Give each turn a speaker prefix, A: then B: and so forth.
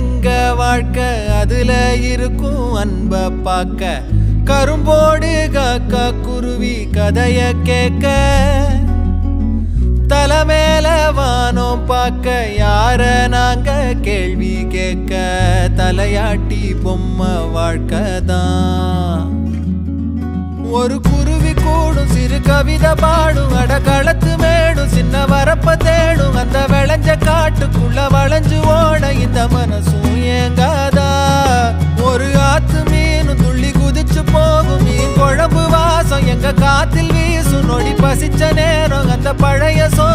A: எங்க வாழ்க்கை அதுல இருக்கும் அன்ப பாக்க கரும்போடு காக்கா குருவி கதைய கேட்க தலைமேல வானோம் பார்க்க யார நாங்க கேள்வி கேட்க தலையாட்டி பொம்மை வாழ்க்கைதான் ஒரு குருவி கூடும் சிறு கவிதை பாடும் அடகளத்து மேடும் சின்ன வரப்ப தேடும் அந்த விளைஞ்ச காட்டுக்குள்ள வளைஞ்சு ஓட இந்த மனசும் ஏங்காதா ஒரு ஆத்து மீனும் துள்ளி குதிச்சு போகும் மீன் குழம்பு வாசம் எங்க காத்தில் வீசும் நொடி பசிச்ச நேரம் அந்த பழைய சோ